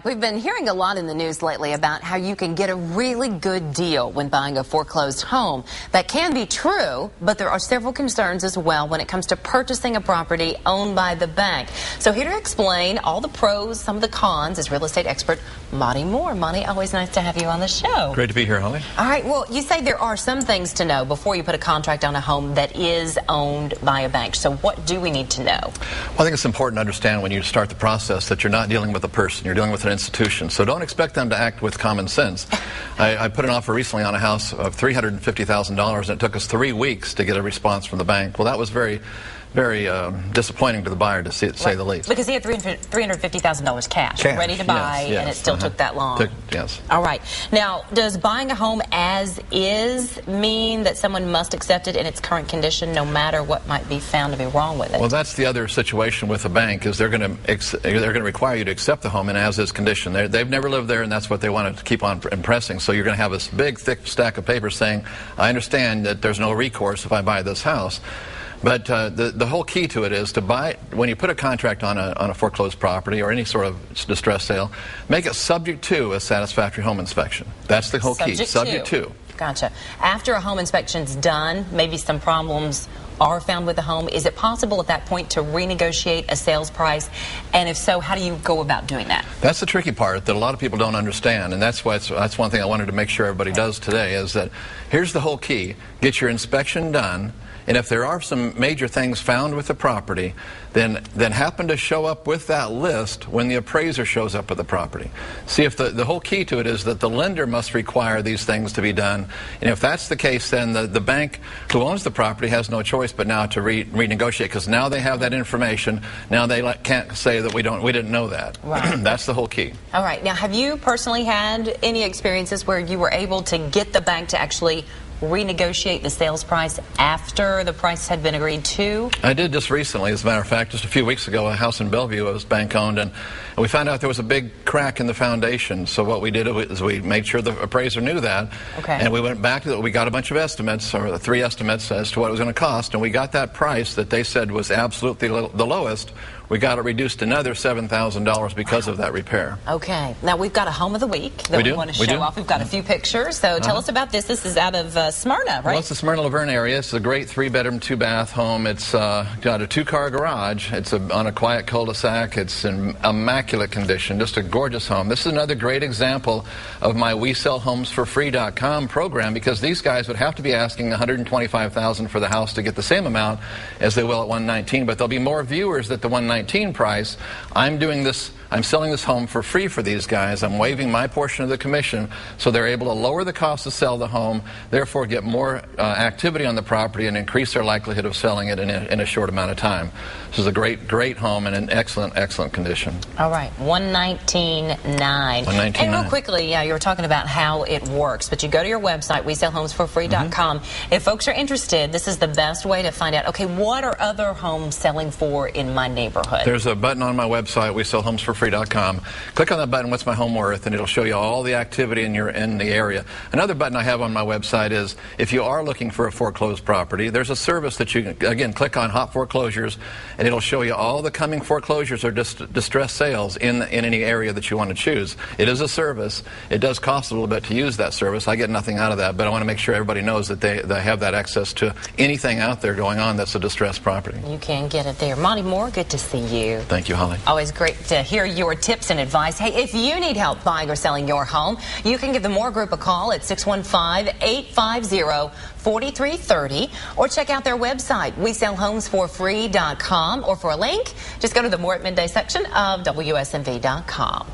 We've been hearing a lot in the news lately about how you can get a really good deal when buying a foreclosed home. That can be true, but there are several concerns as well when it comes to purchasing a property owned by the bank. So here to explain all the pros, some of the cons, is real estate expert Monte Mohr. Monte, always nice to have you on the show. Great to be here, Holly. All right, well, you say there are some things to know before you put a contract on a home that is owned by a bank. So what do we need to know? Well, I think it's important to understand when you start the process that you're not dealing with a person, you're dealing with an institution. So don't expect them to act with common sense. I put an offer recently on a house of $350,000, and it took us 3 weeks to get a response from the bank. Well, that was very disappointing to the buyer, to say the least. Because he had $350,000 cash ready to buy, yes, and it still took that long. Yes. All right. Now, does buying a home as is mean that someone must accept it in its current condition, no matter what might be found to be wrong with it? Well, that's the other situation with a bank, is they're going to require you to accept the home in as-is condition. They've never lived there, and that's what they want to keep on impressing. So you're going to have this big, thick stack of papers saying, I understand that there's no recourse if I buy this house. But the whole key to it is to buy, when you put a contract on a foreclosed property or any sort of distress sale, make it subject to a satisfactory home inspection. That's the whole key. Subject to. Gotcha. After a home inspection's done, maybe some problems are found with the home. Is it possible at that point to renegotiate a sales price? And if so, how do you go about doing that? That's the tricky part that a lot of people don't understand, and that's one thing I wanted to make sure everybody does today, is that here's the whole key. Get your inspection done. And if there are some major things found with the property, then happen to show up with that list when the appraiser shows up at the property. See, if the whole key to it is that the lender must require these things to be done. And if that's the case, then the bank who owns the property has no choice but now to renegotiate, because now they have that information. Now they can't say that we didn't know that. Right. That's the whole key. All right. Now, have you personally had any experiences where you were able to get the bank to actually renegotiate the sales price after the price had been agreed to? I did just recently. As a matter of fact, just a few weeks ago, a house in Bellevue was bank owned, and we found out there was a big crack in the foundation. So what we did is we made sure the appraiser knew that, and we went back to it. We got a bunch of estimates, or 3 estimates, as to what it was going to cost, and we got that price that they said was absolutely the lowest. We got it reduced to another $7,000 because of that repair. Okay. Now, we've got a home of the week that we want to show off. We've got a few pictures, so tell us about this. This is out of Smyrna, right? Well, it's the Smyrna Laverne area. It's a great 3-bedroom, 2-bath home. It's got a 2-car garage. It's on a quiet cul-de-sac. It's in immaculate condition. Just a gorgeous home. This is another great example of my WeSellHomesForFree.com program, because these guys would have to be asking $125,000 for the house to get the same amount as they will at $119, but there'll be more viewers at the $119 price. I'm selling this home for free for these guys. I'm waiving my portion of the commission, so they're able to lower the cost to sell the home, therefore get more activity on the property and increase their likelihood of selling it in a short amount of time. This is a great home and in excellent condition. All right, $119,900. $119,900. And real quickly, you were talking about how it works, but you go to your website, WeSellHomesForFree.com. If folks are interested, this is the best way to find out, okay, what are other homes selling for in my neighborhood? There's a button on my website, WeSellHomesForFree.com. Click on that button, what's my home worth, and it'll show you all the activity in the area. Another button I have on my website is, if you are looking for a foreclosed property, there's a service that you can, again, click on Hot Foreclosures, and it'll show you all the coming foreclosures or distress sales in any area that you want to choose. It is a service. It does cost a little bit to use that service. I get nothing out of that, but I want to make sure everybody knows that they have that access to anything out there going on that's a distressed property. You can get it there. Monte Mohr, good to see you. Thank you, Holly. Always great to hear your tips and advice. Hey, if you need help buying or selling your home, you can give the Mohr Group a call at 615-850-4330, or check out their website, WeSellHomesForFree.com, or for a link, just go to the More at Midday section of WSMV.com.